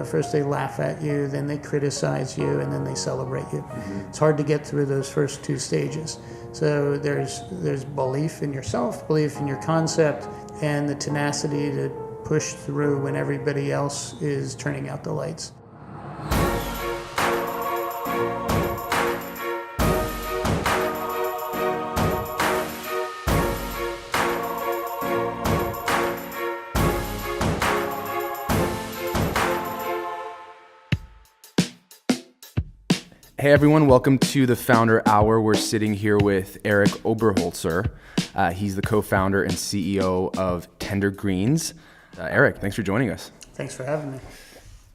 first they laugh at you, then they criticize you, and then they celebrate you. It's hard to get through those first two stages. So there's belief in yourself, belief in your concept, and the tenacity to push through when everybody else is turning out the lights. Hey everyone, welcome to the Founder Hour. We're sitting here with Erik Oberholtzer. He's the co-founder and CEO of Tender Greens. Erik, thanks for joining us. Thanks for having me.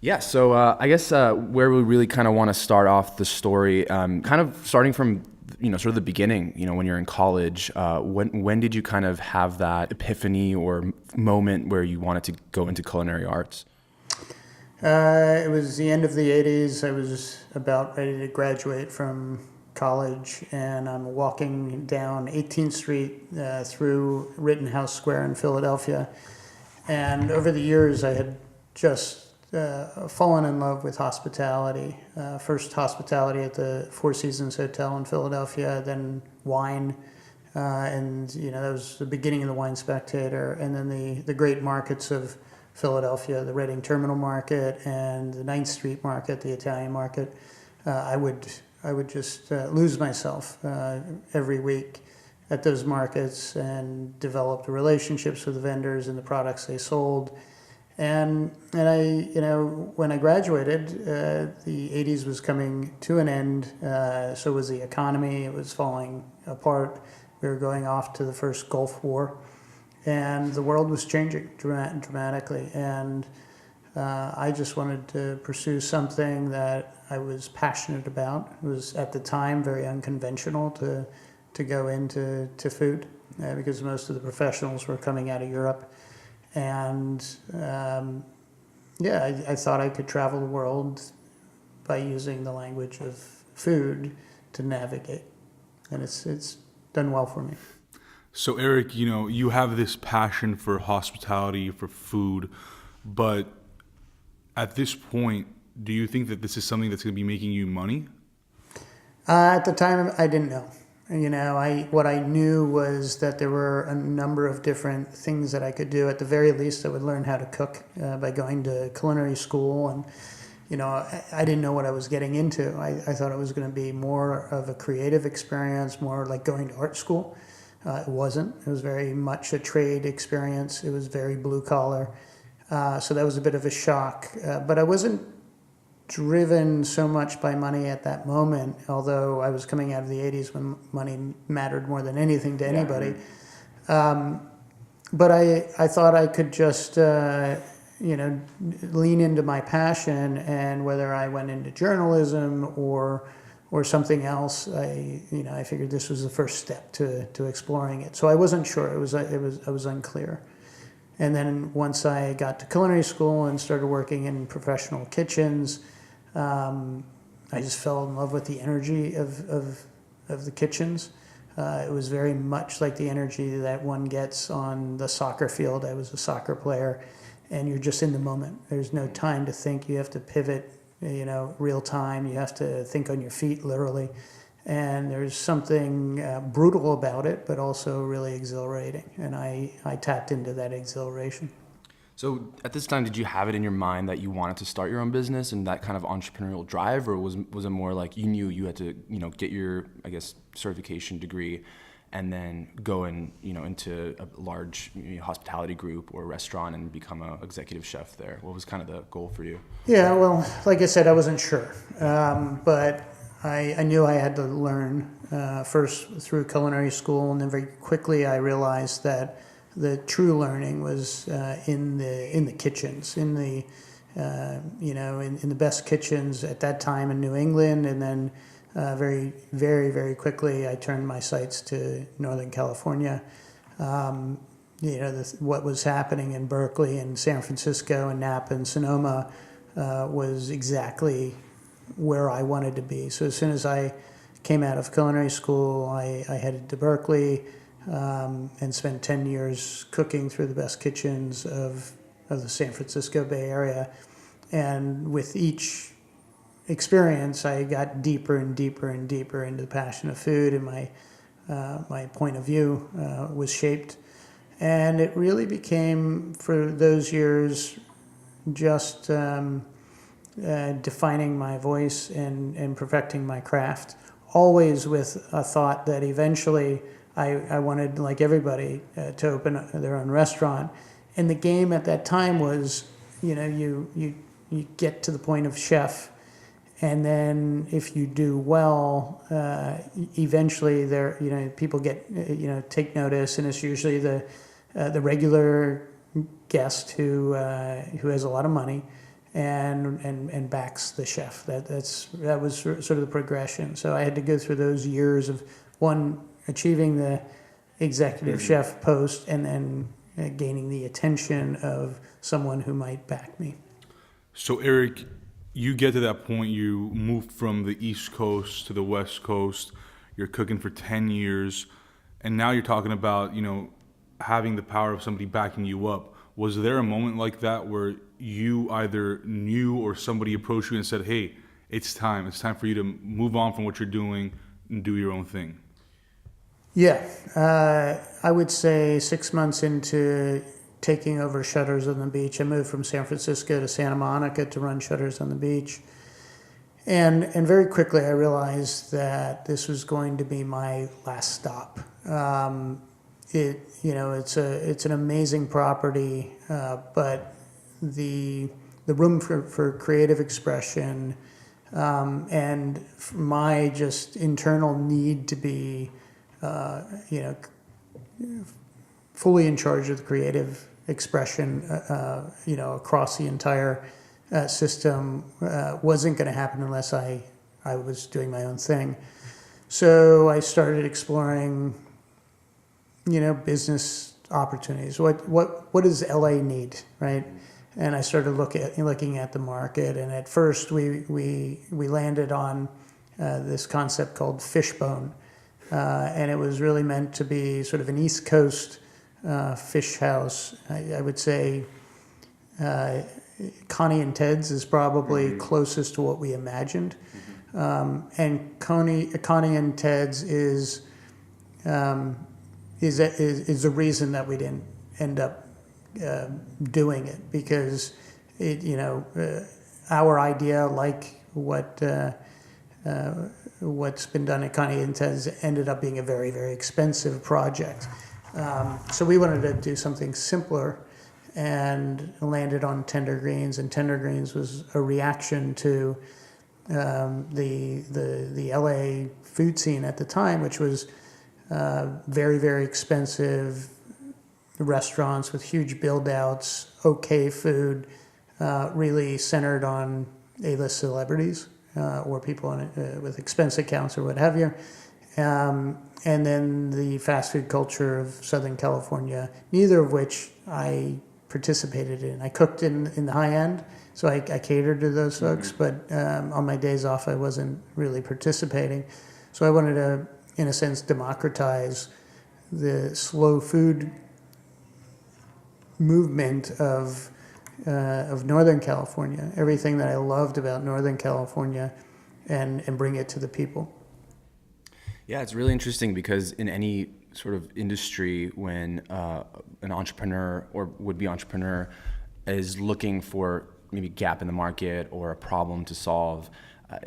Yeah, so I guess where we really kind of want to start off the story, kind of starting from sort of the beginning, when you're in college, when did you kind of have that epiphany or moment where you wanted to go into culinary arts? It was the end of the 80s. I was about ready to graduate from college, and I'm walking down 18th Street through Rittenhouse Square in Philadelphia. And over the years, I had just fallen in love with hospitality. First hospitality at the Four Seasons Hotel in Philadelphia, then wine. And that was the beginning of the Wine Spectator. And then the great markets of Philadelphia, the Reading Terminal Market and the 9th Street Market, the Italian market. I would just lose myself every week at those markets and developed relationships with the vendors and the products they sold. And I, when I graduated, the 80s was coming to an end. So was the economy. It was falling apart. We were going off to the first Gulf War. And the world was changing dramatically, and I just wanted to pursue something that I was passionate about. It was, at the time, very unconventional to go into food because most of the professionals were coming out of Europe. And I thought I could travel the world by using the language of food to navigate, and it's done well for me. So Erik, you have this passion for hospitality, for food, but at this point, do you think that this is something that's going to be making you money? At the time, I didn't know. What I knew was that there were a number of different things that I could do. At the very least, I would learn how to cook by going to culinary school, and I didn't know what I was getting into. I thought it was going to be more of a creative experience, more like going to art school. It wasn't. It was very much a trade experience. It was very blue collar. So that was a bit of a shock. But I wasn't driven so much by money at that moment, although I was coming out of the 80s when money mattered more than anything to anybody. But I thought I could just, lean into my passion, and whether I went into journalism or something else, I figured this was the first step to exploring it. So I wasn't sure. I was unclear. And then once I got to culinary school and started working in professional kitchens, I just fell in love with the energy of the kitchens. It was very much like the energy that one gets on the soccer field. I was a soccer player, and you're just in the moment. There's no time to think. You have to pivot real time. You have to think on your feet, literally. And there's something brutal about it, but also really exhilarating. And I tapped into that exhilaration. So at this time, did you have it in your mind that you wanted to start your own business and that kind of entrepreneurial drive, or was it more like you knew you had to, get your, certification degree and then go into a large hospitality group or restaurant and become an executive chef there? What was kind of the goal for you? Yeah, well, like I said, I wasn't sure. But I knew I had to learn first through culinary school, and then very quickly I realized that the true learning was in the kitchens, in the best kitchens at that time in New England, and then very, very, very quickly I turned my sights to Northern California. What was happening in Berkeley and San Francisco and Napa and Sonoma was exactly where I wanted to be. So as soon as I came out of culinary school, I headed to Berkeley and spent 10 years cooking through the best kitchens of the San Francisco Bay Area. And with each experience, I got deeper and deeper and deeper into the passion of food, and my point of view was shaped. And it really became, for those years, just defining my voice and perfecting my craft, always with a thought that eventually I wanted, like everybody, to open their own restaurant. And the game at that time was, you get to the point of chef, and then if you do well, eventually people get, take notice, and it's usually the regular guest who has a lot of money and backs the chef. That was sort of the progression. So I had to go through those years of achieving the executive chef post, and then gaining the attention of someone who might back me. So Erik, you get to that point, you moved from the East Coast to the West Coast, you're cooking for 10 years, and now you're talking about, having the power of somebody backing you up. Was there a moment like that where you either knew or somebody approached you and said, hey, it's time for you to move on from what you're doing and do your own thing? Yeah, I would say 6 months into taking over Shutters on the Beach, I moved from San Francisco to Santa Monica to run Shutters on the Beach. And very quickly I realized that this was going to be my last stop. It's an amazing property, but the room for creative expression, and my just internal need to be, fully in charge of the creative expression, across the entire system, wasn't going to happen unless I was doing my own thing. So I started exploring, business opportunities. What does LA need, right? And I started looking at the market. And at first, we landed on this concept called Fishbone, and it was really meant to be sort of an East Coast fish house. I would say Connie and Ted's is probably closest to what we imagined, and Connie and Ted's is the reason that we didn't end up doing it, because our idea, like what's been done at Connie and Ted's, ended up being a very, very expensive project. So we wanted to do something simpler, and landed on Tender Greens. And Tender Greens was a reaction to the LA food scene at the time, which was very, very expensive restaurants with huge build-outs, okay food, really centered on A-list celebrities or people with expense accounts or what have you. And then the fast food culture of Southern California, neither of which I participated in. I cooked in the high end, so I catered to those folks, but on my days off, I wasn't really participating. So I wanted to, in a sense, democratize the slow food movement of Northern California, everything that I loved about Northern California, and bring it to the people. Yeah, it's really interesting because in any sort of industry, when an entrepreneur or would-be entrepreneur is looking for maybe a gap in the market or a problem to solve,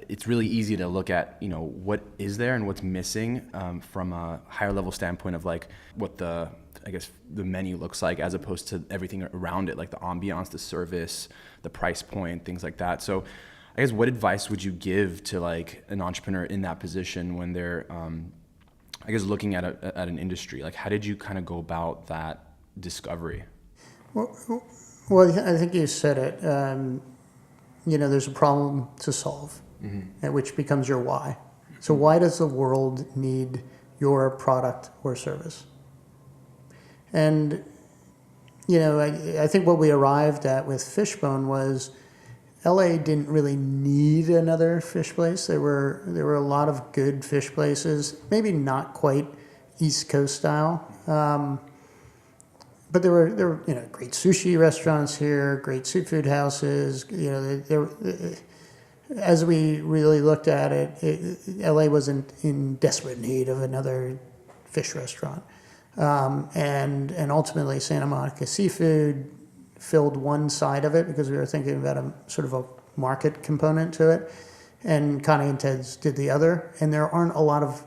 it's really easy to look at, what is there and what's missing from a higher level standpoint of like what the menu looks like, as opposed to everything around it, like the ambiance, the service, the price point, things like that. So I guess what advice would you give to like an entrepreneur in that position when they're, looking at an industry? Like, how did you kind of go about that discovery? Well, I think you said it. There's a problem to solve, which becomes your why. So why does the world need your product or service? And, I think what we arrived at with Fishbone was LA didn't really need another fish place. There were a lot of good fish places, maybe not quite East Coast style, but there were great sushi restaurants here, great seafood houses. As we really looked at it, LA wasn't in desperate need of another fish restaurant, and ultimately Santa Monica Seafood filled one side of it because we were thinking about a sort of a market component to it, and Connie and Ted's did the other. And there aren't a lot of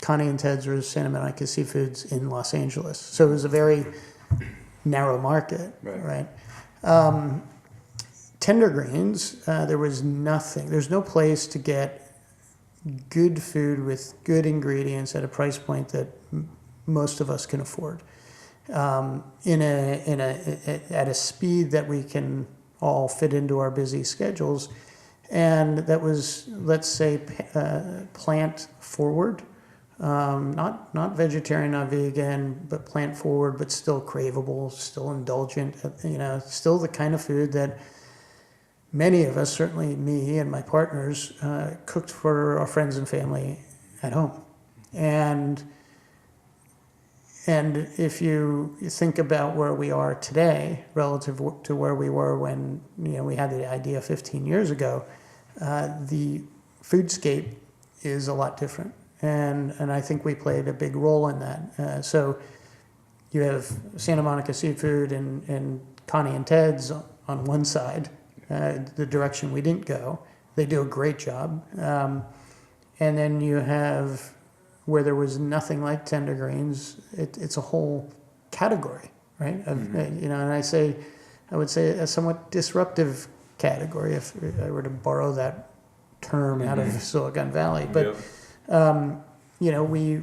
Connie and Ted's or Santa Monica Seafoods in Los Angeles, so it was a very narrow market, right? Tender Greens, there was nothing. There's no place to get good food with good ingredients at a price point that most of us can afford, at a speed that we can all fit into our busy schedules, and that was, let's say, plant forward, not vegetarian, not vegan, but plant forward, but still craveable, still indulgent. Still the kind of food that many of us, certainly me and my partners, cooked for our friends and family at home. And if you think about where we are today relative to where we were when we had the idea 15 years ago, the foodscape is a lot different. And I think we played a big role in that. So you have Santa Monica Seafood and Connie and Ted's on one side, the direction we didn't go. They do a great job. And then you have where there was nothing like Tender Greens. It's a whole category, right? And I would say a somewhat disruptive category if I were to borrow that term out of Silicon Valley. But we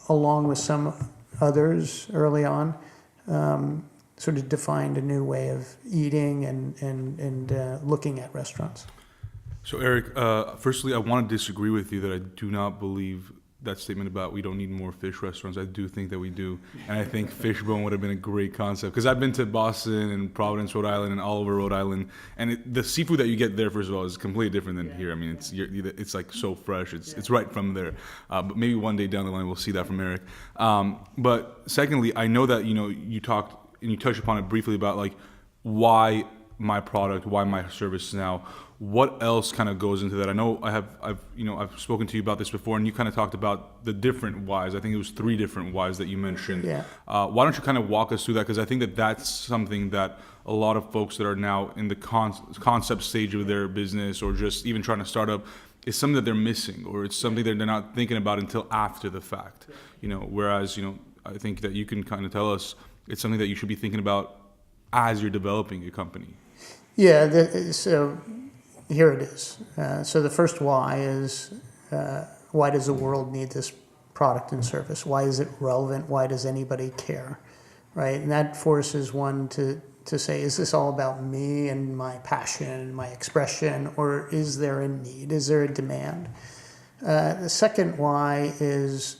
along with some others early on sort of defined a new way of eating and looking at restaurants. So Erik, firstly, I want to disagree with you that I do not believe that statement about we don't need more fish restaurants. I do think that we do. And I think Fishbone would have been a great concept. Because I've been to Boston and Providence, Rhode Island, and all over Rhode Island. And the seafood that you get there, first of all, is completely different than here. I mean, it's like so fresh. It's right from there. But maybe one day down the line we'll see that from Erik. But secondly, I know that you talked and you touched upon it briefly about like why my product, why my service now. What else kind of goes into that? I know I've spoken to you about this before, and you kind of talked about the different whys. I think it was 3 different whys that you mentioned. Yeah. Why don't you kind of walk us through that? Because I think that that's something that a lot of folks that are now in the concept stage of their business or just even trying to start up is something that they're missing, or it's something that they're not thinking about until after the fact. Whereas I think that you can kind of tell us it's something that you should be thinking about as you're developing your company. Yeah. So here it is. So the first why is why does the world need this product and service? Why is it relevant? Why does anybody care? Right? And that forces one to say, is this all about me and my passion, my expression, or is there a need? Is there a demand? The second why is,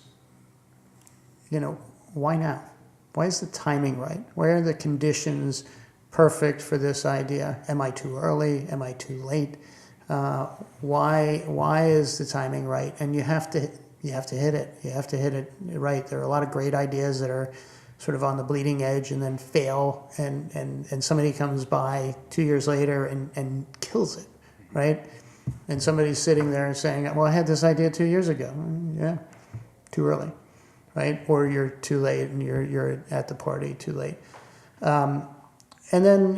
why now? Why is the timing right? Why are the conditions perfect for this idea? Am I too early? Am I too late? Why is the timing right? And you have to hit it. You have to hit it right. There are a lot of great ideas that are sort of on the bleeding edge and then fail, and somebody comes by 2 years later and kills it, right? And somebody's sitting there and saying, well, I had this idea 2 years ago. Yeah, too early, right? Or you're too late and you're at the party too late. And then,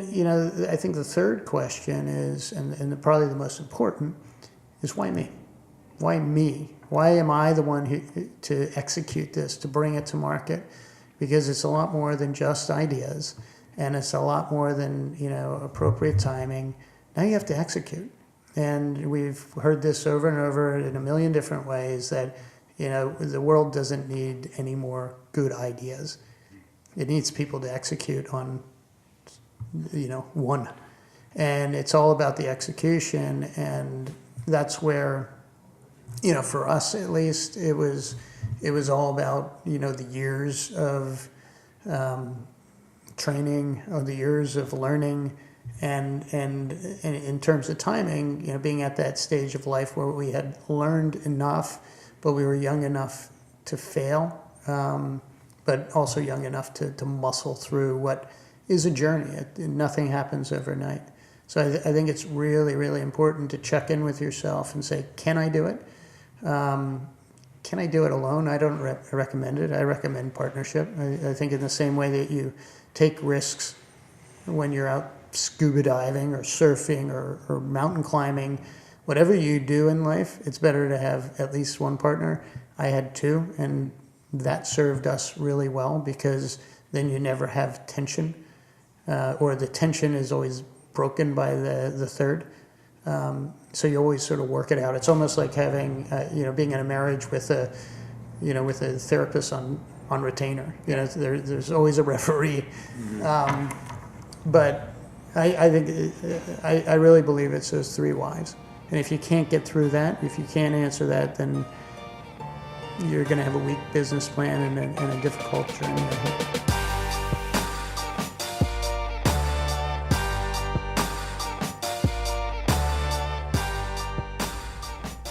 I think the third question is, and probably the most important, is why me? Why me? Why am I the one to execute this, to bring it to market? Because it's a lot more than just ideas, and it's a lot more than, appropriate timing. Now you have to execute. And we've heard this over and over in a million different ways that, the world doesn't need any more good ideas. It needs people to execute on one. And it's all about the execution, and that's where, for us at least, it was all about, the years of training, or the years of learning, and in terms of timing, being at that stage of life where we had learned enough, but we were young enough to fail, but also young enough to muscle through what is a journey. Nothing happens overnight. So I think it's really, really important to check in with yourself and say, can I do it? Can I do it alone? I don't recommend it. I recommend partnership. I think in the same way that you take risks when you're out scuba diving or surfing or mountain climbing, whatever you do in life, it's better to have at least one partner. I had two, and that served us really well because then you never have tension, or the tension is always broken by the third. So you always sort of work it out. It's almost like having, being in a marriage with a therapist on retainer. There's always a referee. But I think I really believe it's those three whys. And if you can't get through that, if you can't answer that, then you're going to have a weak business plan and a difficult journey ahead.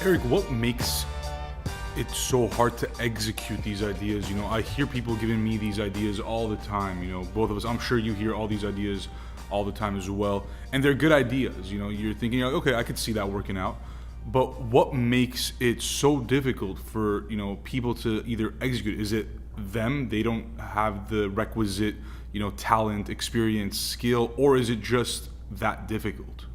Erik, what makes it so hard to execute these ideas? I hear people giving me these ideas all the time. Both of us, I'm sure you hear all these ideas all the time as well. And they're good ideas. You're thinking, okay, I could see that working out. But what makes it so difficult for, people to either execute? Is it them? They don't have the requisite, talent, experience, skill, or is it just that difficult?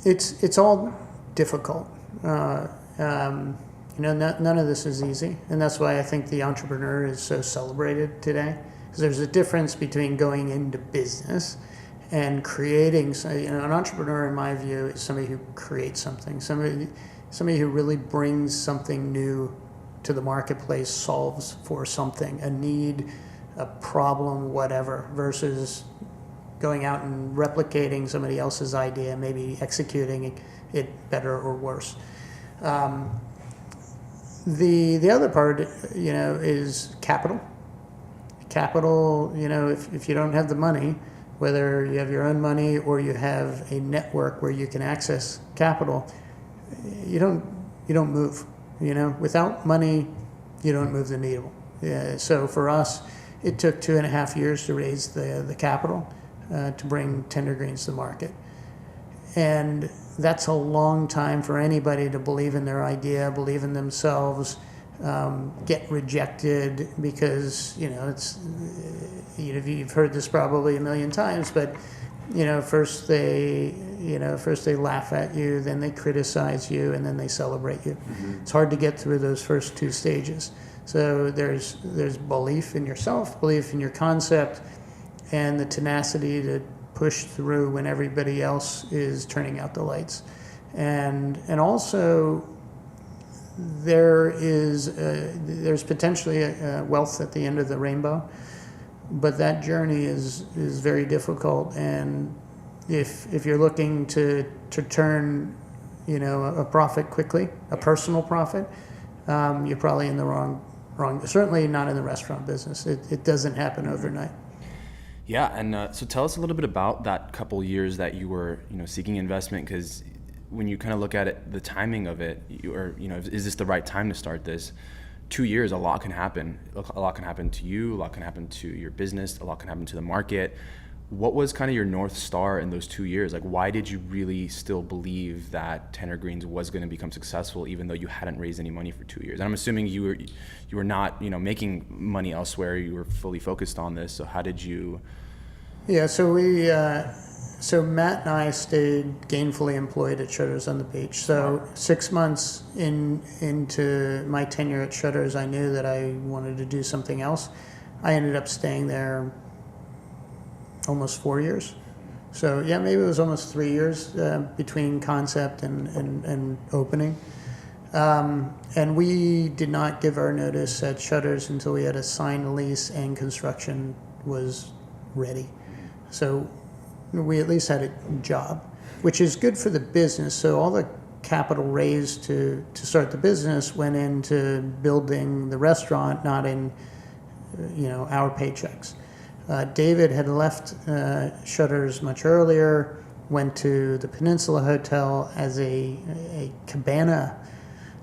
It's all difficult. None of this is easy, and that's why I think the entrepreneur is so celebrated today. Because there's a difference between going into business and creating. An entrepreneur, in my view, is somebody who creates something. Somebody who really brings something new to the marketplace, solves for something, a need, a problem, whatever, versus going out and replicating somebody else's idea, maybe executing it better or worse. The other part, is capital. Capital, if you don't have the money, whether you have your own money or you have a network where you can access capital, you don't move. Without money, you don't move the needle. So for us, it took 2.5 years to raise the capital. To bring Tender Greens to market. And that's a long time for anybody to believe in their idea, believe in themselves, get rejected because, it's, you've heard this probably a million times, but, first they laugh at you, then they criticize you, and then they celebrate you. Mm-hmm. It's hard to get through those first two stages. So there's belief in yourself, belief in your concept, and the tenacity to push through when everybody else is turning out the lights. And also there's potentially a wealth at the end of the rainbow, but that journey is very difficult. And if you're looking to turn a profit quickly, a personal profit, you're probably in the wrong, certainly not in the restaurant business. It doesn't happen overnight. Yeah, and so tell us a little bit about that couple years that you were, seeking investment, because when you kind of look at it, the timing of it, is this the right time to start this? 2 years, a lot can happen. A lot can happen to you, a lot can happen to your business, a lot can happen to the market. What was kind of your North Star in those 2 years? Like, why did you really still believe that Tender Greens was going to become successful, even though you hadn't raised any money for 2 years? And I'm assuming you were not, making money elsewhere. You were fully focused on this. So how did you? Yeah. So Matt and I stayed gainfully employed at Shutters on the Beach. So 6 months into my tenure at Shutters, I knew that I wanted to do something else. I ended up staying there almost 4 years. So yeah, maybe it was almost 3 years between concept and opening. And we did not give our notice at Shutters until we had a signed lease and construction was ready. So we at least had a job, which is good for the business. So all the capital raised to start the business went into building the restaurant, not in our paychecks. David had left Shutters much earlier, went to the Peninsula Hotel as a cabana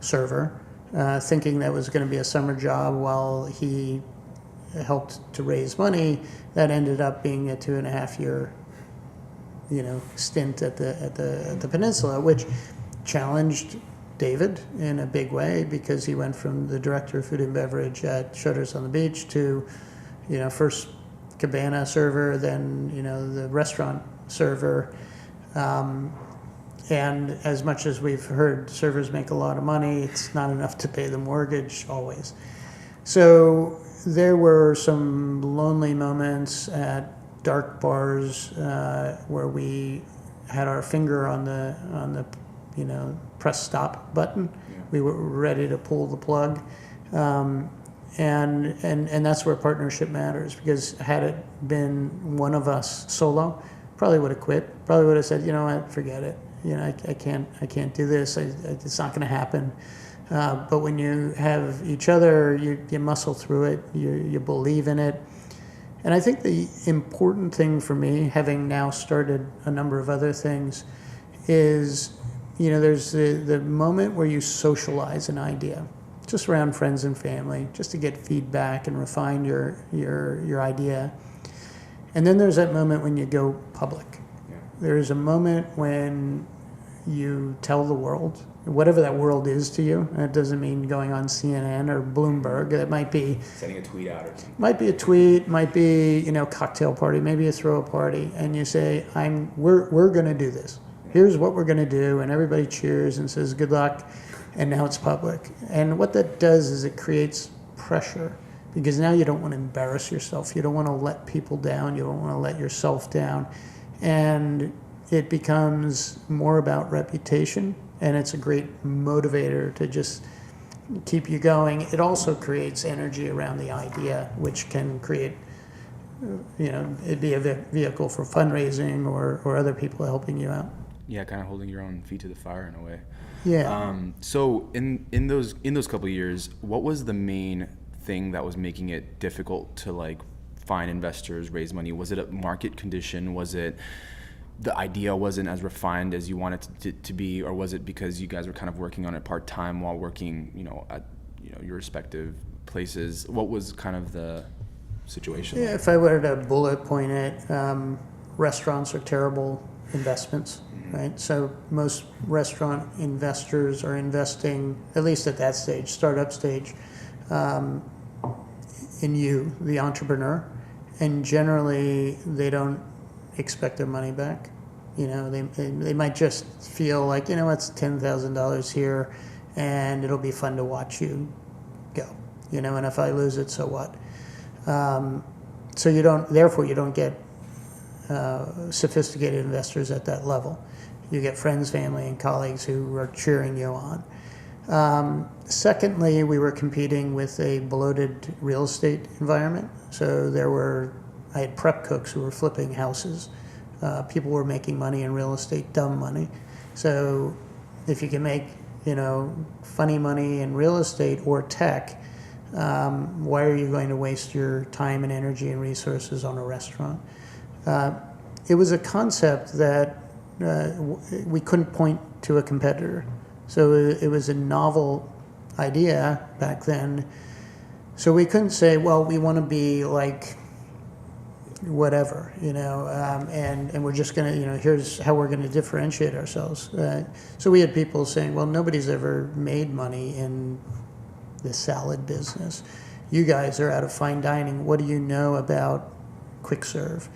server, thinking that was going to be a summer job while he helped to raise money. That ended up being a 2.5-year, stint at the peninsula, which challenged David in a big way, because he went from the director of food and beverage at Shutters on the Beach to, first cabana server, then, the restaurant server. And as much as we've heard servers make a lot of money, it's not enough to pay the mortgage always. So there were some lonely moments at dark bars where we had our finger on the press stop button. Yeah. We were ready to pull the plug. And that's where partnership matters, because had it been one of us solo, probably would have quit. Probably would have said, what, forget it. I can't do this. It's not going to happen. But when you have each other, you muscle through it. You believe in it. And I think the important thing for me, having now started a number of other things, is, there's the moment where you socialize an idea, just around friends and family, just to get feedback and refine your idea. And then there's that moment when you go public. Yeah. There's a moment when you tell the world, whatever that world is to you. That doesn't mean going on CNN or Bloomberg. That might be sending a tweet out or something. Might be a tweet, might be, cocktail party, maybe a throw a party, and you say, we're going to do this. Here's what we're going to do, and everybody cheers and says good luck, and now it's public. And what that does is it creates pressure, because now you don't want to embarrass yourself. You don't want to let people down. You don't want to let yourself down. And it becomes more about reputation, and it's a great motivator to just keep you going. It also creates energy around the idea, which can create, it'd be a vehicle for fundraising or other people helping you out. Yeah, kind of holding your own feet to the fire in a way. Yeah. So in those couple of years, what was the main thing that was making it difficult to find investors, raise money? Was it a market condition? Was it the idea wasn't as refined as you wanted it to be, or was it because you guys were kind of working on it part-time while working, at your respective places? What was kind of the situation? Yeah, if I were to bullet point it, restaurants are terrible investments, right? So most restaurant investors are investing, at least at that stage, startup stage, in you, the entrepreneur, and generally they don't expect their money back. They might just feel like, it's $10,000 here, and it'll be fun to watch you go. And if I lose it, so what? So you don't get sophisticated investors at that level. You get friends, family, and colleagues who are cheering you on. Secondly, we were competing with a bloated real estate environment. So I had prep cooks who were flipping houses. People were making money in real estate, dumb money. So if you can make, funny money in real estate or tech, why are you going to waste your time and energy and resources on a restaurant? It was a concept that we couldn't point to a competitor. So it was a novel idea back then. So we couldn't say, well, we want to be like whatever, and we're just going to, here's how we're going to differentiate ourselves. So we had people saying, well, nobody's ever made money in the salad business. You guys are out of fine dining. What do you know about quick serve?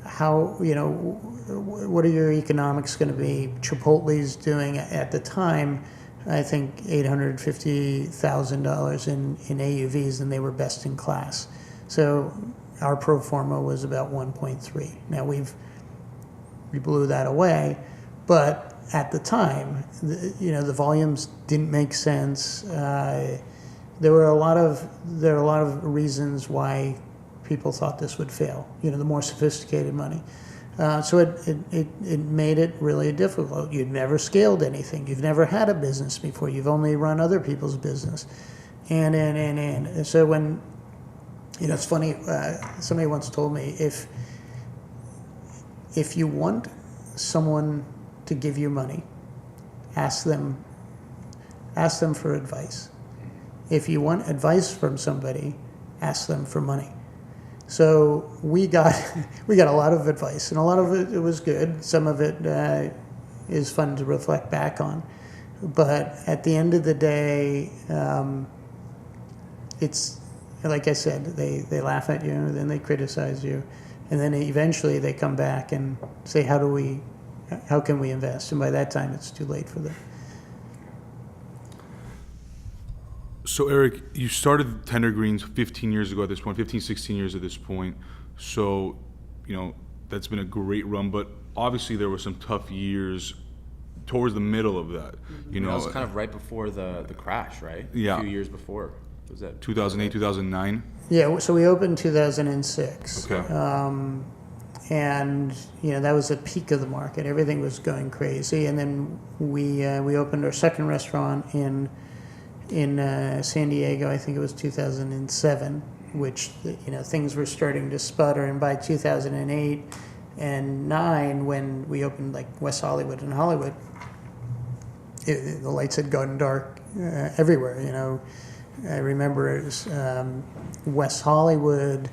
How, what are your economics going to be? Chipotle's doing at the time, I think $850,000 in AUVs, and they were best in class. So our pro forma was about 1.3. Now we blew that away, but at the time, the volumes didn't make sense. There were a lot of reasons why people thought this would fail. The more sophisticated money. So it made it really difficult. You'd never scaled anything. You've never had a business before. You've only run other people's business, and so when. It's funny, somebody once told me, if you want someone to give you money, ask them ask them for advice. If you want advice from somebody, ask them for money. So we got a lot of advice, and a lot of it was good. Some of it is fun to reflect back on. But at the end of the day, it's like I said, they laugh at you, then they criticize you, and then eventually they come back and say, how can we invest? And by that time, it's too late for them. So Erik, you started Tender Greens 15 years ago at this point, 15, 16 years at this point. So, that's been a great run, but obviously there were some tough years towards the middle of that. That was kind of right before the crash, right? Yeah. A few years before. Was that 2008, 2009? Yeah, so we opened 2006. Okay. And that was the peak of the market. Everything was going crazy, and then we opened our second restaurant in San Diego. I think it was 2007, which things were starting to sputter. And by 2008 and 9, when we opened like West Hollywood and Hollywood, the lights had gone dark everywhere. I remember it was West Hollywood.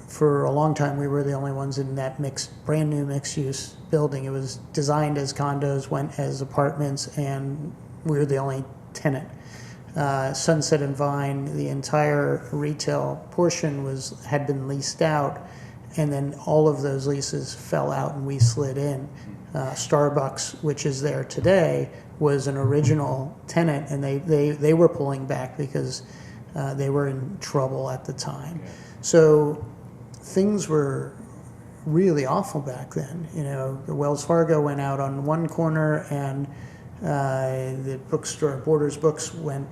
For a long time, we were the only ones in that brand new mixed-use building. It was designed as condos, went as apartments, and we were the only tenant. Sunset and Vine, the entire retail portion had been leased out, and then all of those leases fell out and we slid in. Starbucks, which is there today, was an original tenant, and they were pulling back because they were in trouble at the time. So things were really awful back then. The Wells Fargo went out on one corner, and the bookstore Borders Books went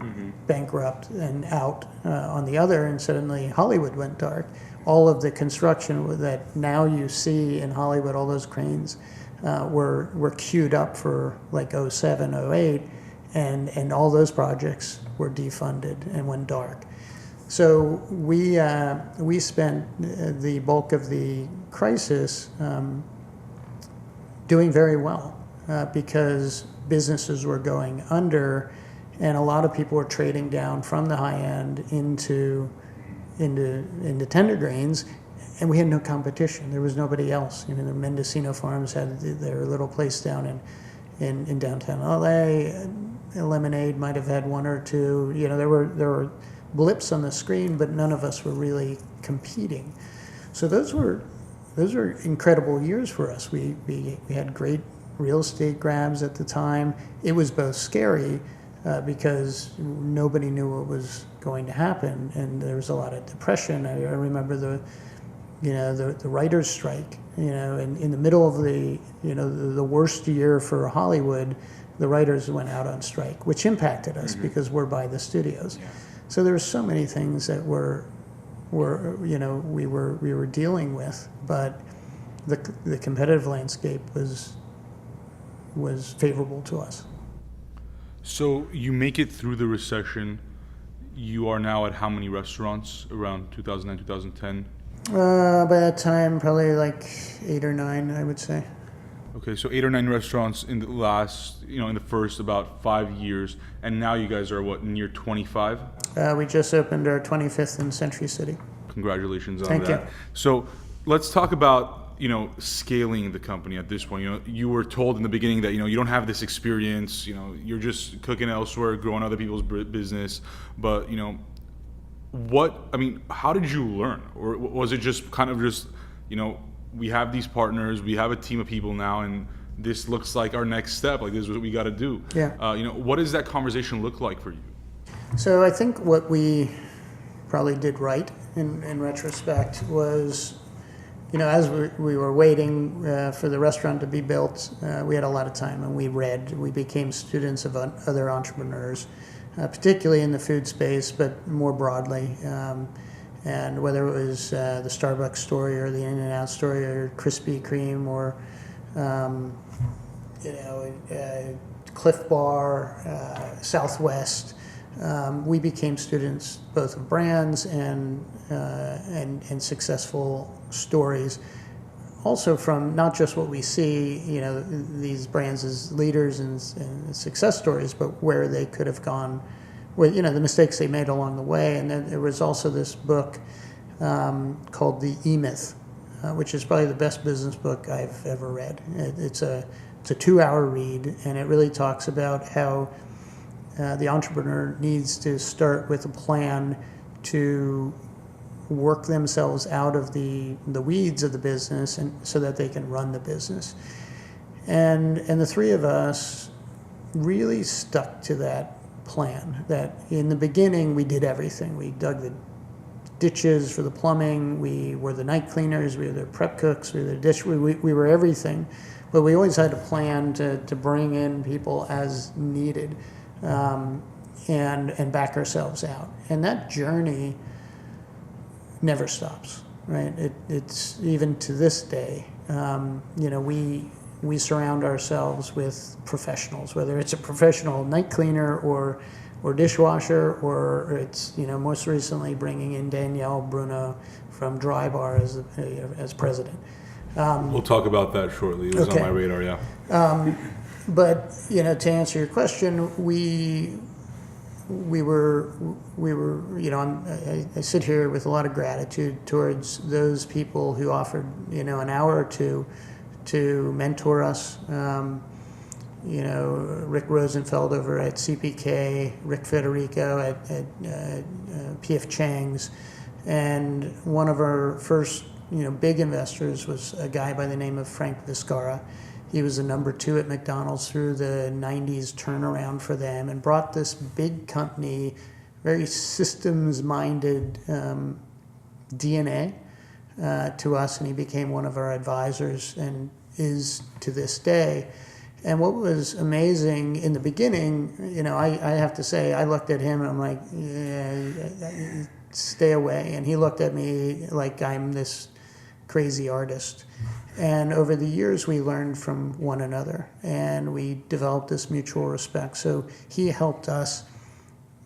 bankrupt and out on the other, and suddenly Hollywood went dark. All of the construction that now you see in Hollywood, all those cranes, were queued up for like 07, 08, and all those projects were defunded and went dark. So we spent the bulk of the crisis doing very well because businesses were going under, and a lot of people were trading down from the high end into Tender Greens, and we had no competition. There was nobody else. The Mendocino Farms had their little place down in downtown LA. Lemonade might have had one or two. There were blips on the screen, but none of us were really competing. So those were incredible years for us. We had great real estate grabs at the time. It was both scary because nobody knew what was going to happen, and there was a lot of depression. I remember the writers' strike. In the middle of the worst year for Hollywood, the writers went out on strike, which impacted us because we're by the studios. Yeah. So there were so many things that we were dealing with, but the competitive landscape was favorable to us. So you make it through the recession. You are now at how many restaurants around 2009, 2010? By that time, probably like 8 or 9, I would say. Okay, so 8 or 9 restaurants in the first about 5 years, and now you guys are what, near 25? We just opened our 25th in Century City. Congratulations on Thank that. you. So let's talk about scaling the company at this point. You were told in the beginning that you don't have this experience. You're just cooking elsewhere, growing other people's business. But how did you learn, or was it just kind of we have these partners, we have a team of people now, and this looks like our next step. Like, this is what we got to do. Yeah. What does that conversation look like for you? So I think what we probably did right in retrospect was, as we were waiting for the restaurant to be built, we had a lot of time, and we read. We became students of other entrepreneurs, particularly in the food space, but more broadly. And whether it was the Starbucks story or the In-N-Out story or Krispy Kreme or Cliff Bar, Southwest, we became students both of brands and successful stories. also from not just what we see, these brands as leaders and success stories, but where they could have gone, with the mistakes they made along the way. And then there was also this book called The E-Myth, which is probably the best business book I've ever read. It's a 2-hour read, and it really talks about how the entrepreneur needs to start with a plan to work themselves out of the weeds of the business, and so that they can run the business. And the three of us really stuck to that plan. That in the beginning we did everything. We dug the ditches for the plumbing. We were the night cleaners. We were the prep cooks. We were the dish. We were everything, but we always had a plan to bring in people as needed, and back ourselves out. And that journey never stops, right? It's even to this day. We surround ourselves with professionals, whether it's a professional night cleaner or dishwasher, or it's most recently bringing in Danielle Bruno from Dry Bar as president. We'll talk about that shortly. It was on my radar, yeah. But to answer your question, we were I sit here with a lot of gratitude towards those people who offered an hour or two to mentor us. Rick Rosenfeld over at CPK, Rick Federico at P.F. Chang's, and one of our first big investors was a guy by the name of Frank Viscara. He was the number 2 at McDonald's through the 90s turnaround for them, and brought this big company, very systems-minded DNA to us, and he became one of our advisors and is to this day. And what was amazing in the beginning, I have to say, I looked at him and I'm like, yeah, stay away. And he looked at me like I'm this crazy artist. And over the years, we learned from one another, and we developed this mutual respect. So he helped us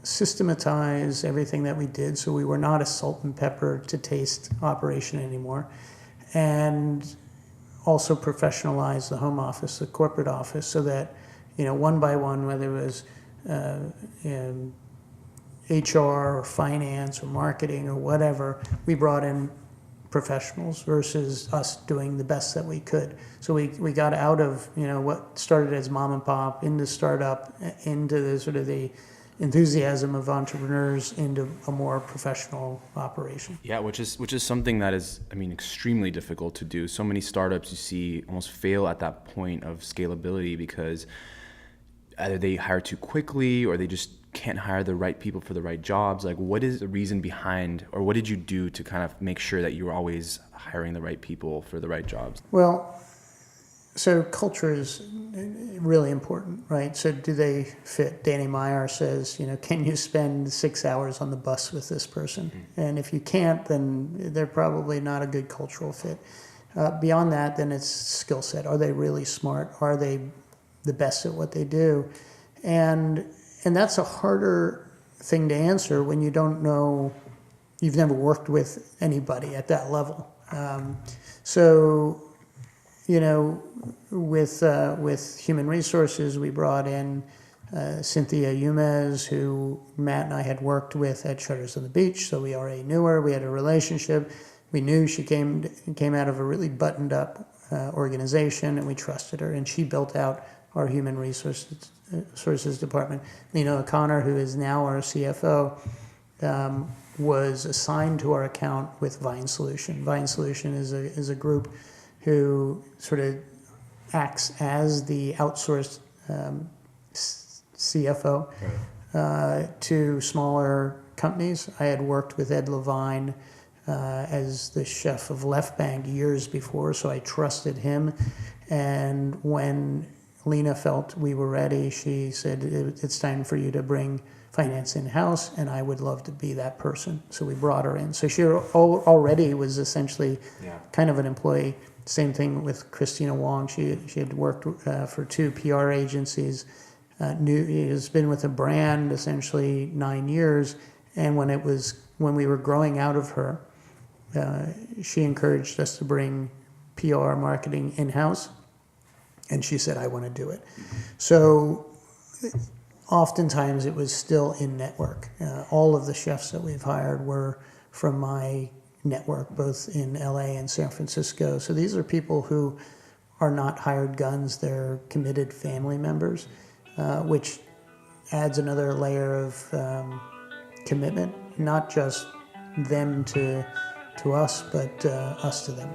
systematize everything that we did, so we were not a salt and pepper to taste operation anymore, and also professionalize the home office, the corporate office, so that one by one, whether it was HR or finance or marketing or whatever, we brought in professionals versus us doing the best that we could. So we got out of what started as mom and pop into startup, into the sort of the enthusiasm of entrepreneurs, into a more professional operation. Yeah, which is something that is, extremely difficult to do. So many startups you see almost fail at that point of scalability because either they hire too quickly or they just can't hire the right people for the right jobs. Like, what is the reason behind, or what did you do to kind of make sure that you were always hiring the right people for the right jobs? Well, so culture is really important, right? So do they fit? Danny Meyer says, can you spend 6 hours on the bus with this person? Mm-hmm. And if you can't, then they're probably not a good cultural fit. Beyond that, then it's skill set. Are they really smart? Are they the best at what they do? And that's a harder thing to answer when you don't know, you've never worked with anybody at that level. With human resources, we brought in Cynthia Yumez, who Matt and I had worked with at Shutters on the Beach, so we already knew her. We had a relationship. We knew she came out of a really buttoned up organization, and we trusted her, and she built out our human resources department. Lena O'Connor, who is now our CFO, was assigned to our account with Vine Solution. Vine Solution is a group who sort of acts as the outsourced CFO to smaller companies. I had worked with Ed Levine as the chef of Left Bank years before, so I trusted him. And when Lena felt we were ready, she said, it's time for you to bring finance in-house, and I would love to be that person. So we brought her in. So she already was essentially kind of an employee. Same thing with Christina Wong. She had worked for 2 PR agencies. Has been with a brand essentially 9 years. And when we were growing out of her, she encouraged us to bring PR marketing in-house. And she said, I want to do it. So oftentimes it was still in network. All of the chefs that we've hired were from my network, both in LA and San Francisco. So these are people who are not hired guns. They're committed family members, which adds another layer of commitment, not just them to us, but us to them.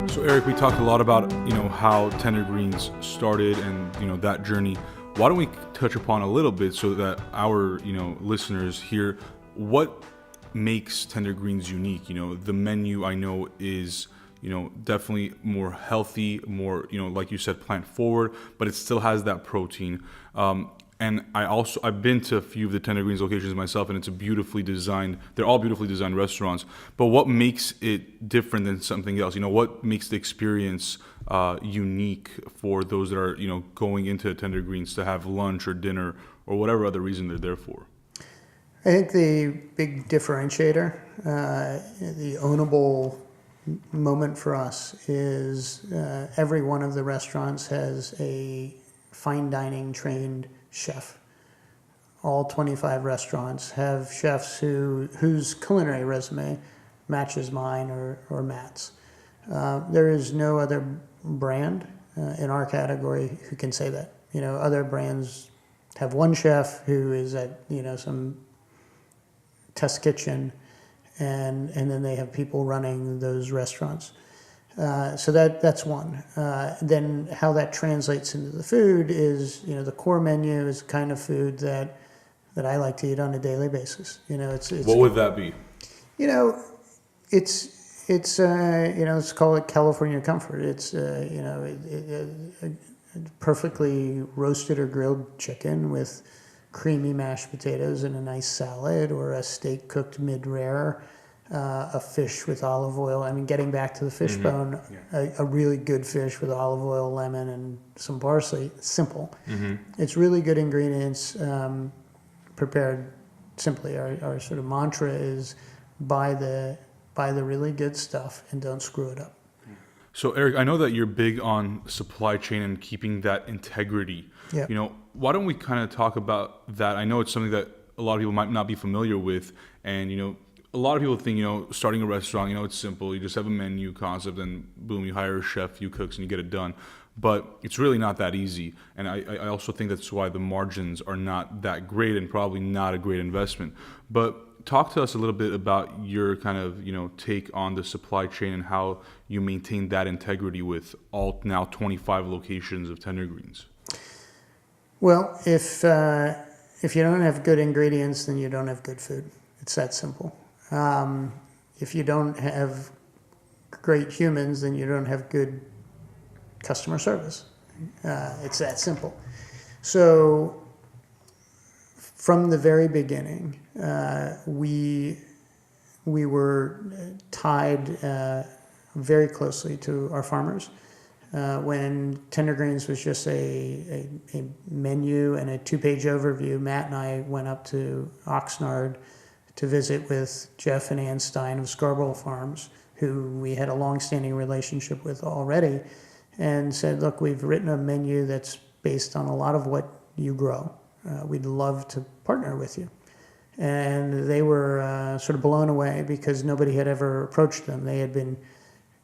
So Erik, we talked a lot about, how Tender Greens started and, that journey. Why don't we touch upon a little bit so that our, listeners hear what makes Tender Greens unique? The menu I know is, definitely more healthy, more, like you said, plant forward, but it still has that protein. And I've been to a few of the Tender Greens locations myself, and they're all beautifully designed restaurants. But what makes it different than something else? What makes the experience unique for those that are, going into Tender Greens to have lunch or dinner or whatever other reason they're there for? I think the big differentiator, the ownable moment for us is every one of the restaurants has a fine dining trained chef. All 25 restaurants have chefs whose culinary resume matches mine or Matt's. There is no other brand in our category who can say that. Other brands have one chef who is at some test kitchen, and then they have people running those restaurants. So that's one. Then how that translates into the food is, the core menu is the kind of food that I like to eat on a daily basis. It's what would that be? Let's call it California comfort. It's perfectly roasted or grilled chicken with creamy mashed potatoes and a nice salad, or a steak cooked mid-rare. A fish with olive oil. Getting back to the fish bone, a really good fish with olive oil, lemon, and some parsley. Simple. It's really good ingredients, prepared simply. Our sort of mantra is buy the really good stuff and don't screw it up. So Erik, I know that you're big on supply chain and keeping that integrity. Yeah. Why don't we kind of talk about that? I know it's something that a lot of people might not be familiar with, and a lot of people think, starting a restaurant, it's simple. You just have a menu concept and boom, you hire a chef, few cooks, and you get it done. But it's really not that easy. And I also think that's why the margins are not that great and probably not a great investment. But talk to us a little bit about your kind of, take on the supply chain and how you maintain that integrity with all now 25 locations of Tender Greens. Well, if you don't have good ingredients, then you don't have good food. It's that simple. If you don't have great humans, then you don't have good customer service. It's that simple. So from the very beginning, we were tied very closely to our farmers. When Tender Greens was just a menu and a 2-page overview, Matt and I went up to Oxnard to visit with Jeff and Ann Stein of Scarborough Farms, who we had a long-standing relationship with already, and said, look, we've written a menu that's based on a lot of what you grow. We'd love to partner with you. And they were sort of blown away because nobody had ever approached them. They had been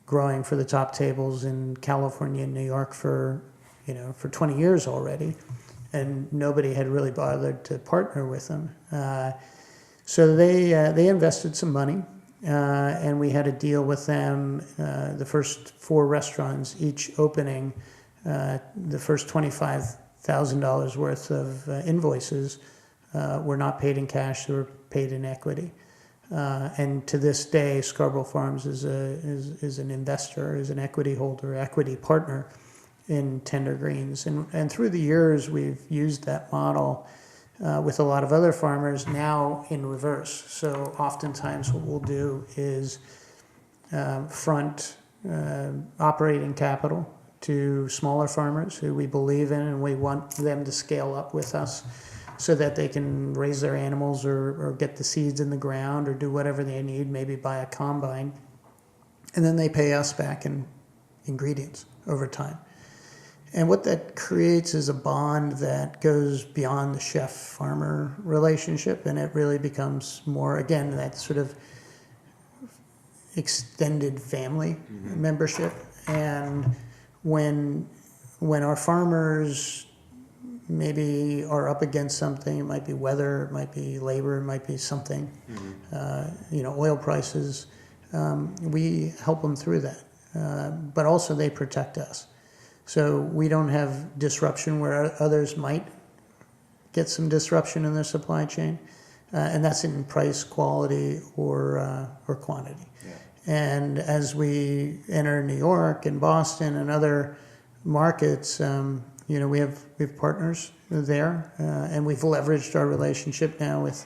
growing for the top tables in California and New York for 20 years already, and nobody had really bothered to partner with them. So they invested some money, and we had a deal with them. The first 4 restaurants, each opening, the first $25,000 worth of invoices were not paid in cash; they were paid in equity. And to this day, Scarborough Farms is an investor, is an equity holder, equity partner in Tender Greens. And through the years, we've used that model with a lot of other farmers, now in reverse. So oftentimes what we'll do is front operating capital to smaller farmers who we believe in and we want them to scale up with us. so that they can raise their animals or get the seeds in the ground or do whatever they need, maybe buy a combine. And then they pay us back in ingredients over time. And what that creates is a bond that goes beyond the chef-farmer relationship, and it really becomes more, again, that sort of extended family membership. And when our farmers maybe are up against something, it might be weather, it might be labor, it might be something, oil prices, we help them through that. But also they protect us. So we don't have disruption where others might get some disruption in their supply chain. And that's in price, quality, or quantity. Yeah. And as we enter New York and Boston and other markets, we have partners there, and we've leveraged our relationship now with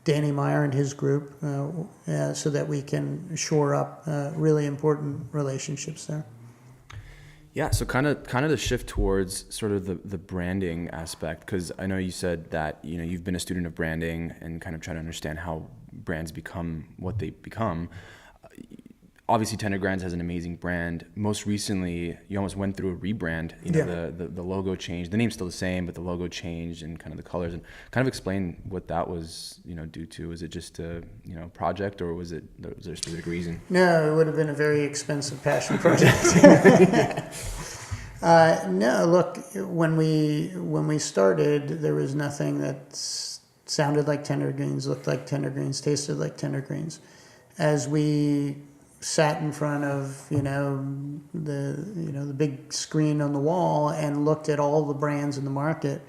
Danny Meyer and his group, so that we can shore up really important relationships there. Yeah, so kind of to shift towards sort of the branding aspect, because I know you said that you've been a student of branding and kind of trying to understand how brands become what they become. Obviously, Tender Grinds has an amazing brand. Most recently, you almost went through a rebrand. The logo changed. The name's still the same, but the logo changed and kind of the colors. And kind of explain what that was, due to. Was it just a project, or was there a specific reason? No, it would have been a very expensive passion project. No, look, when we started, there was nothing that sounded like Tender Greens, looked like Tender Greens, tasted like Tender Greens. As we sat in front of the big screen on the wall and looked at all the brands in the market,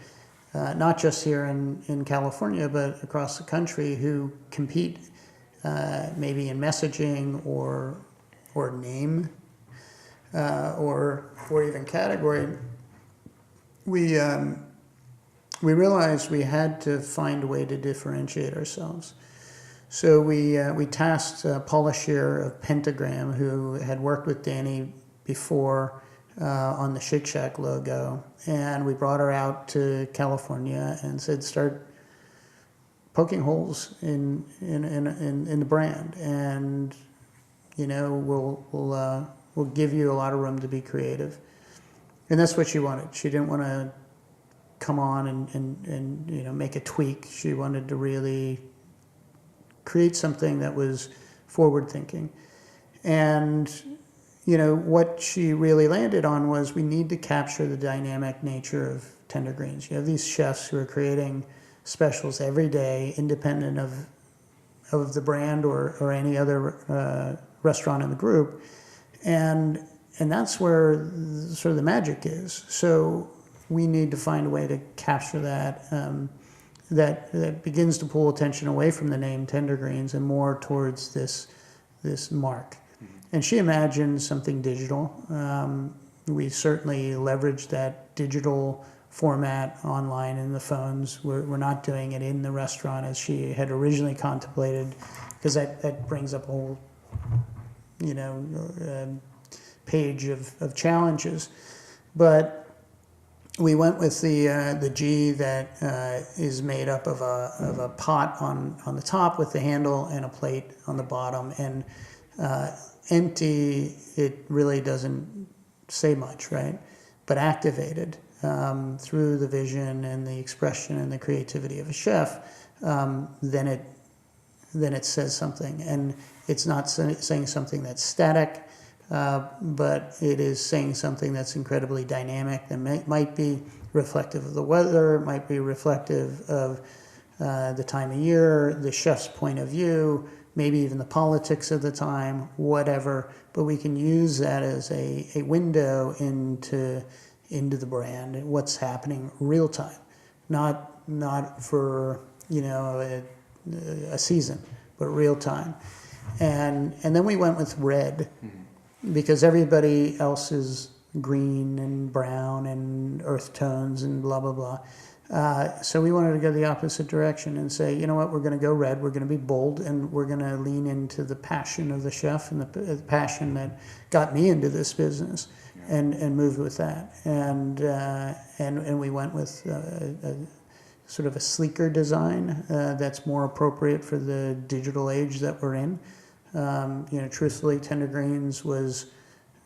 not just here in California but across the country, who compete maybe in messaging or name or even category, we realized we had to find a way to differentiate ourselves. So we tasked Paula Shear of Pentagram, who had worked with Danny before on the Shake Shack logo, and we brought her out to California and said, start poking holes in the brand, and we'll give you a lot of room to be creative. And that's what she wanted. She didn't want to come on and make a tweak. She wanted to really create something that was forward-thinking. And, what she really landed on was we need to capture the dynamic nature of Tender Greens. You have these chefs who are creating specials every day, independent of the brand or any other restaurant in the group. And that's where sort of the magic is. So we need to find a way to capture that, that begins to pull attention away from the name Tender Greens and more towards this mark. Mm-hmm. And she imagined something digital. We certainly leveraged that digital format online in the phones. We're not doing it in the restaurant as she had originally contemplated, because that brings up a whole page of challenges. But we went with the G that is made up of a pot on the top with the handle and a plate on the bottom. And empty, it really doesn't say much, right? But activated through the vision and the expression and the creativity of a chef, then it says something. And it's not saying something that's static, but it is saying something that's incredibly dynamic, that might be reflective of the weather, might be reflective of the time of year, the chef's point of view, maybe even the politics of the time, whatever. But we can use that as a window into the brand and what's happening real time, not for a season, but real time. And then we went with red. Mm-hmm. Because everybody else is green and brown and earth tones and blah, blah, blah. So we wanted to go the opposite direction and say, you know what, we're going to go red, we're going to be bold, and we're going to lean into the passion of the chef and the passion that got me into this business, and move with that. And we went with sort of a sleeker design that's more appropriate for the digital age that we're in. Truthfully, Tender Greens was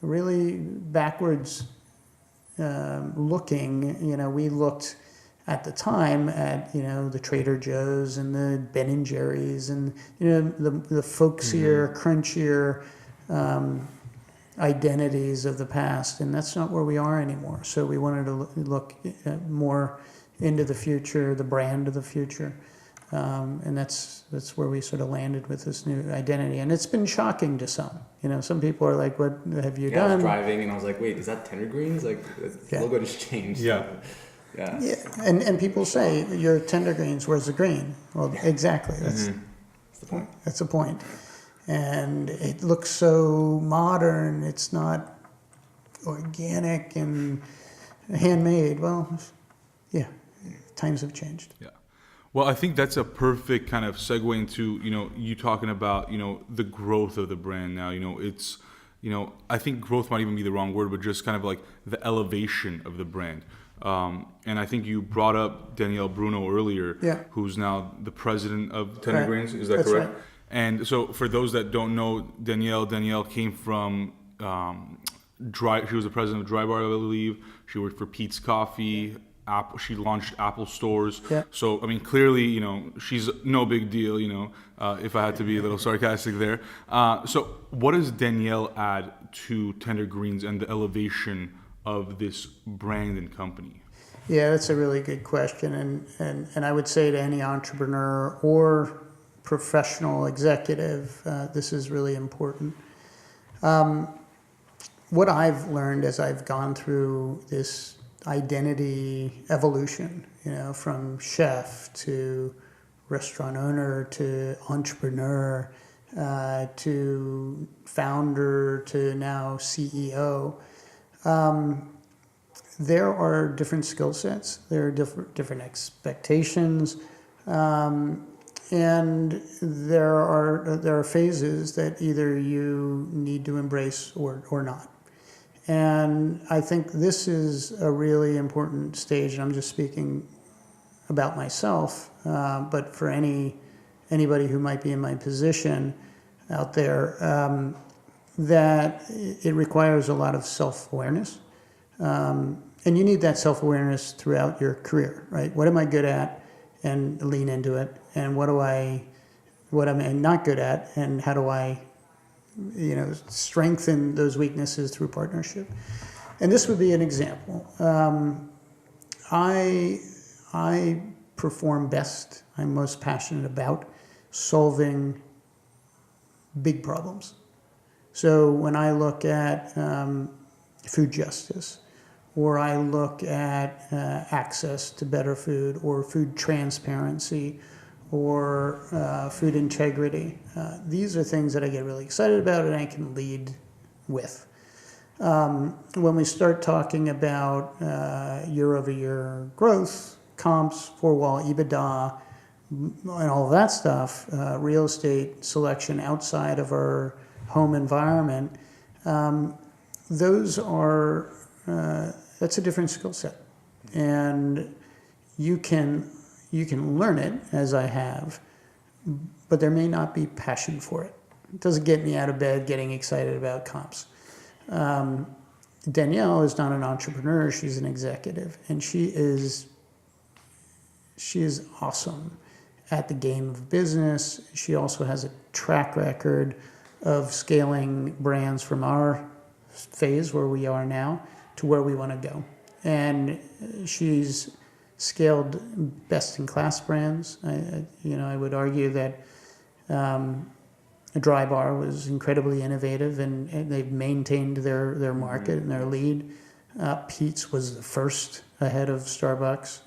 really backwards looking. We looked at the time at the Trader Joe's and the Ben and Jerry's and the folksier, crunchier identities of the past, and that's not where we are anymore. So we wanted to look more into the future, the brand of the future, and that's where we sort of landed with this new identity. And it's been shocking to some. Some people are like, "What have you done?" I was driving and I was like, "Wait, is that Tender Greens? Like, the logo just changed." Yeah. Yeah. Yeah, and people say, "You're Tender Greens, where's the green?" Well, exactly. That's the point. That's the point. And it looks so modern. It's not organic and handmade. Well, yeah, times have changed. Yeah. Well, I think that's a perfect kind of segue into, you talking about, the growth of the brand now. It's, I think growth might even be the wrong word, but just kind of like the elevation of the brand. And I think you brought up Danielle Bruno earlier, who's now the president of Tender Greens. Is that That's correct? right. And so for those that don't know, Danielle came from she was the president of Dry Bar, I believe. She worked for Pete's Coffee. She launched Apple stores. Yeah. So, I mean, clearly, she's no big deal, if I had to be a little sarcastic there. So what does Danielle add to Tender Greens and the elevation of this brand and company? Yeah, that's a really good question. And I would say to any entrepreneur or professional executive, this is really important. What I've learned as I've gone through this identity evolution, from chef to restaurant owner to entrepreneur to founder to now CEO, there are different skill sets, there are different expectations, and there are phases that either you need to embrace or not. And I think this is a really important stage, and I'm just speaking about myself, but for anybody who might be in my position out there, that it requires a lot of self-awareness. And you need that self-awareness throughout your career, right? What am I good at? And lean into it. And what am I not good at? And how do I strengthen those weaknesses through partnership? And this would be an example. I perform best, I'm most passionate about solving big problems. So when I look at food justice, or I look at access to better food, or food transparency, or food integrity. These are things that I get really excited about and I can lead with. When we start talking about year-over-year growth, comps, four-wall EBITDA, and all of that stuff, real estate selection outside of our home environment, that's a different skill set. And you can learn it, as I have, but there may not be passion for it. It doesn't get me out of bed getting excited about comps. Danielle is not an entrepreneur, she's an executive, and she is awesome at the game of business. She also has a track record of scaling brands from our phase where we are now to where we want to go. And she's scaled best-in-class brands. I would argue that Dry Bar was incredibly innovative, and they've maintained their market and their lead. Pete's was the first ahead of Starbucks,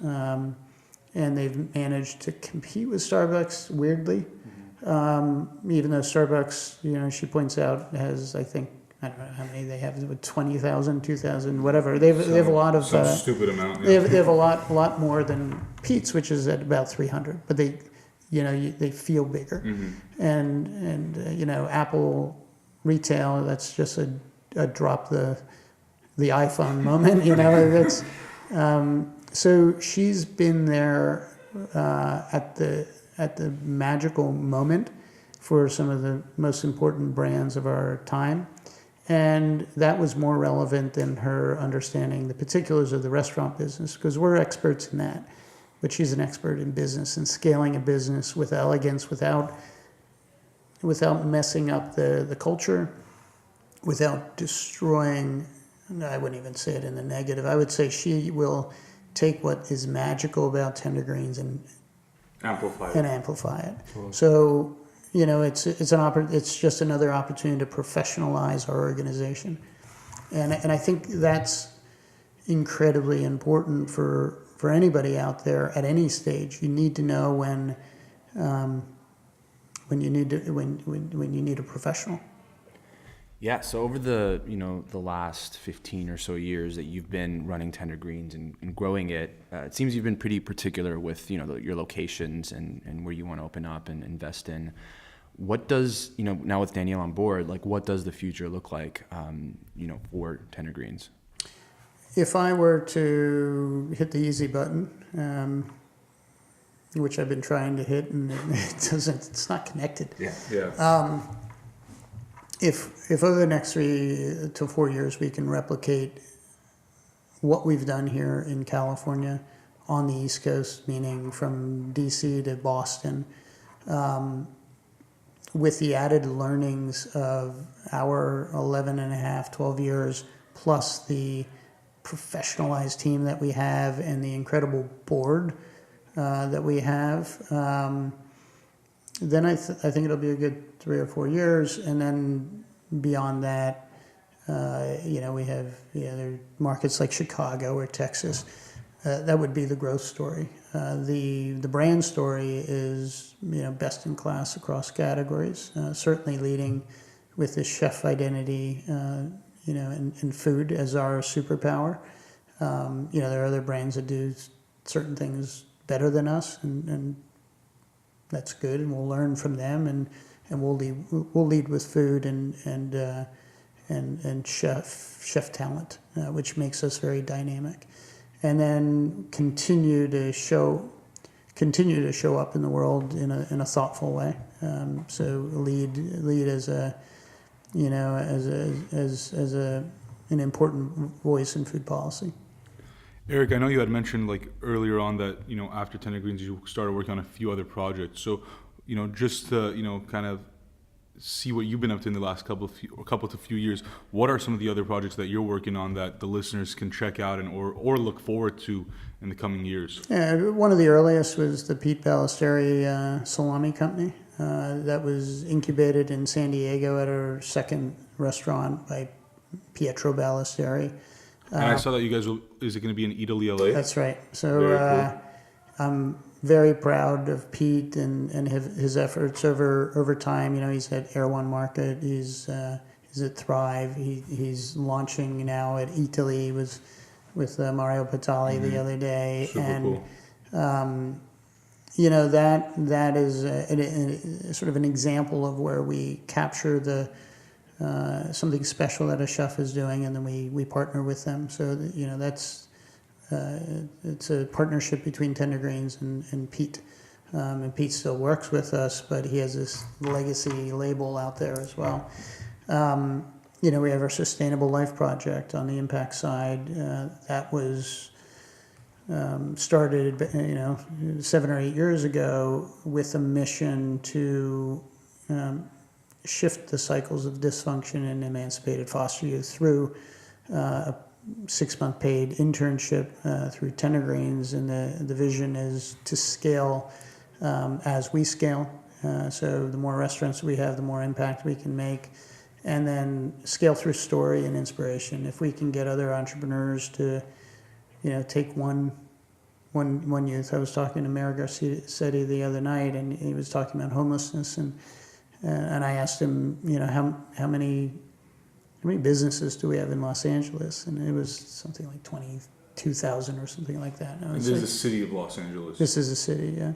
and they've managed to compete with Starbucks weirdly, even though Starbucks, she points out, has, I think, I don't know how many they have, 20,000, 2,000, whatever. They have a lot of some stupid amount. Yeah. They have a lot more than Pete's, which is at about 300. But they feel bigger, and Apple retail, that's just a drop the iPhone moment. That's so she's been there at the magical moment for some of the most important brands of our time. And that was more relevant than her understanding the particulars of the restaurant business, because we're experts in that. But she's an expert in business and scaling a business with elegance, without messing up the culture, without destroying. I wouldn't even say it in the negative. I would say she will take what is magical about Tender Greens and Amplify it. Totally. So, it's just another opportunity to professionalize our organization, and I think that's incredibly important for anybody out there at any stage. You need to know when you need a professional. Yeah, so over the last 15 or so years that you've been running Tender Greens and growing it, it seems you've been pretty particular with your locations and where you want to open up and invest in. What does now with Danielle on board, like what does the future look like for Tender Greens? If I were to hit the easy button, which I've been trying to hit and it's not connected. Yeah. If over the next 3 to 4 years we can replicate what we've done here in California on the East Coast, meaning from DC to Boston, with the added learnings of our 11 and a half, 12 years, plus the professionalized team that we have and the incredible board that we have, then I think it'll be a good 3 or 4 years, and then beyond that, we have there are markets like Chicago or Texas. That would be the growth story. The brand story is best in class across categories. Certainly leading with the chef identity, in food as our superpower. There are other brands that do certain things better than us, and that's good, and we'll learn from them, and we'll lead with food and chef talent, which makes us very dynamic, and then continue to show up in the world in a thoughtful way. So lead as an important voice in food policy. Erik, I know you had mentioned like earlier on that after Tender Greens you started working on a few other projects. So just to kind of see what you've been up to in the last couple to few years, what are some of the other projects that you're working on that the listeners can check out and or look forward to in the coming years? Yeah, one of the earliest was the Pete Ballesteri salami company that was incubated in San Diego at our second restaurant by Pietro Ballesteri. And I saw that you guys is it going to be in Italy, LA? That's right. So Very cool. I'm very proud of Pete and his efforts over time. He's at Air One Market. He's at Thrive. He's launching now at Italy. Was with Mario Patali the other day. Super and cool. That is sort of an example of where we capture the something special that a chef is doing, and then we partner with them. So that's it's a partnership between Tender Greens and Pete. And Pete still works with us, but he has this legacy label out there as well. We have our Sustainable Life project on the impact side. That was started 7 or 8 years ago with a mission to shift the cycles of dysfunction in emancipated foster youth through a 6-month paid internship through Tender Greens, and the vision is to scale as we scale. So the more restaurants we have, the more impact we can make, and then scale through story and inspiration. If we can get other entrepreneurs to, take one youth. I was talking to Mayor Garcetti the other night, and he was talking about homelessness, and I asked him, how many businesses do we have in Los Angeles? And it was something like 22,000 or something like that. And this is the city of Los Angeles. This is a city, yeah.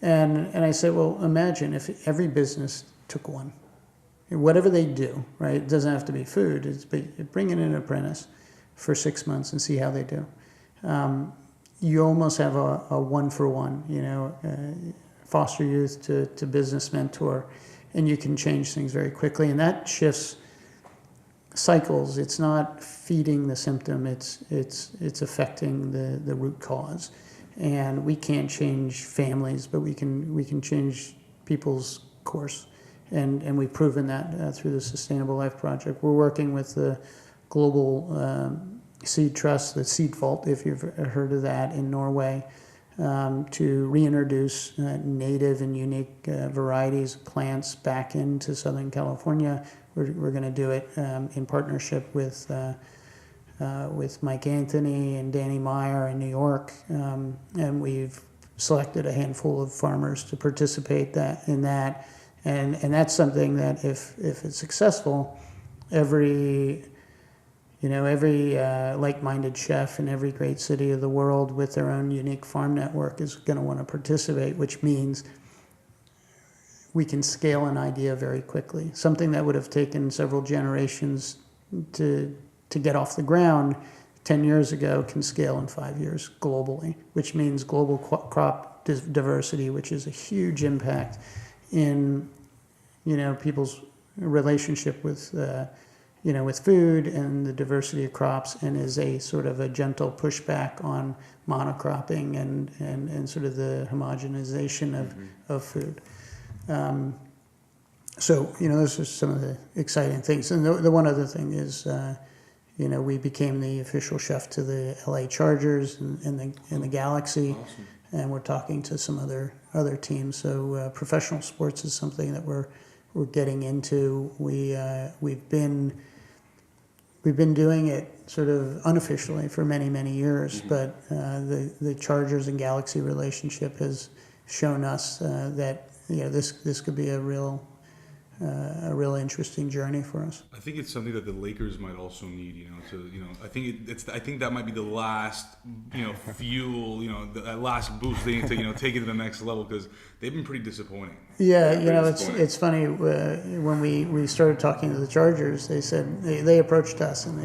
And I said, well, imagine if every business took one. Whatever they do, right? It doesn't have to be food. Bring in an apprentice for 6 months and see how they do. you almost have a one-for-one, foster youth to business mentor, and you can change things very quickly. And that shifts cycles. It's not feeding the symptom, it's affecting the root cause. And we can't change families, but we can change people's course. And we've proven that through the Sustainable Life Project. We're working with the Global Seed Trust, the Seed Vault, if you've heard of that, in Norway, to reintroduce native and unique varieties of plants back into Southern California. We're going to do it in partnership with Mike Anthony and Danny Meyer in New York, and we've selected a handful of farmers to participate in that, and that's something that if it's successful, every like-minded chef in every great city of the world with their own unique farm network is going to want to participate, which means we can scale an idea very quickly. Something that would have taken several generations to get off the ground 10 years ago can scale in 5 years globally, which means global crop diversity, which is a huge impact in people's relationship with with food and the diversity of crops, and is a sort of a gentle pushback on monocropping and sort of the homogenization of food. So those are some of the exciting things. And the one other thing is, we became the official chef to the LA Chargers and the Galaxy. Awesome. And we're talking to some other teams. So professional sports is something that we're getting into. We've been doing it sort of unofficially for many years, but the Chargers and Galaxy relationship has shown us that this could be a real interesting journey for us. I think it's something that the Lakers might also need. I think that might be the last fuel. That last boost they need to take it to the next level, because they've been pretty disappointing. Yeah, it's funny when we started talking to the Chargers, they said they approached us and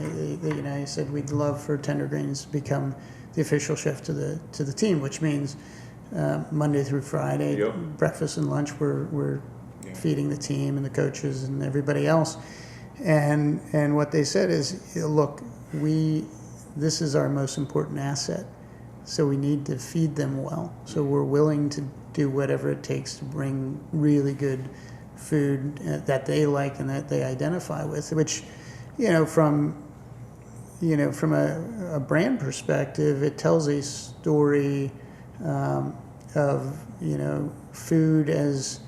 they said we'd love for Tender Greens to become the official chef to the team, which means Monday through Friday, Yep. breakfast and lunch we're feeding the team and the coaches and everybody else. And what they said is, look, this is our most important asset, so we need to feed them well. So we're willing to do whatever it takes to bring really good food that they like and that they identify with, which, from a brand perspective, it tells a story of food as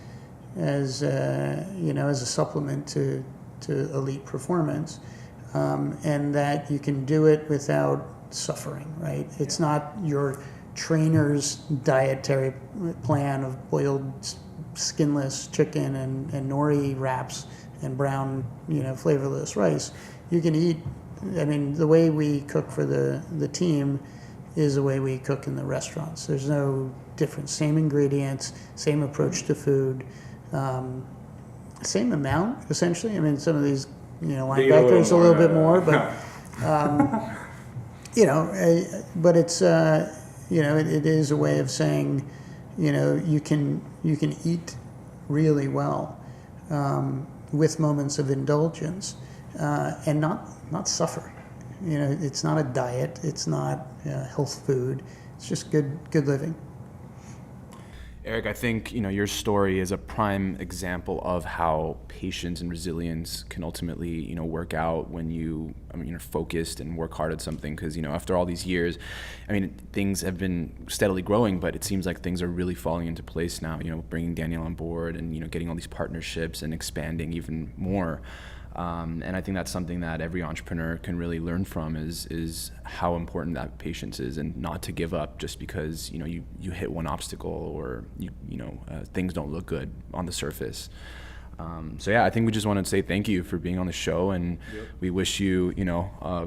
a supplement to elite performance, and that you can do it without suffering, right? It's not your trainer's dietary plan of boiled skinless chicken and nori wraps and brown, flavorless rice. You can eat, the way we cook for the team is the way we cook in the restaurants. There's no difference. Same ingredients, same approach to food, same amount, essentially. Some of these, linebackers a little bit more, but, but it's, it is a way of saying, you can eat really well with moments of indulgence and not suffer. It's not a diet. It's not health food. It's just good living. Erik, I think your story is a prime example of how patience and resilience can ultimately work out when you're focused and work hard at something. Because after all these years, things have been steadily growing, but it seems like things are really falling into place now. Bringing Daniel on board and getting all these partnerships and expanding even more. And I think that's something that every entrepreneur can really learn from is how important that patience is, and not to give up just because you hit one obstacle or things don't look good on the surface. I think we just want to say thank you for being on the show, and we wish you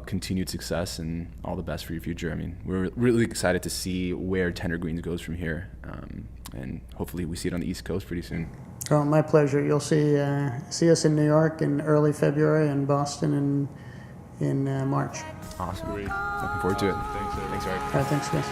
continued success and all the best for your future. We're really excited to see where Tender Greens goes from here, and hopefully we see it on the East Coast pretty soon. Oh, my pleasure. You'll see us in New York in early February and Boston in March. Awesome. Great. Looking forward to it. Thanks, Erik. Thanks, Erik. All right, thanks, guys.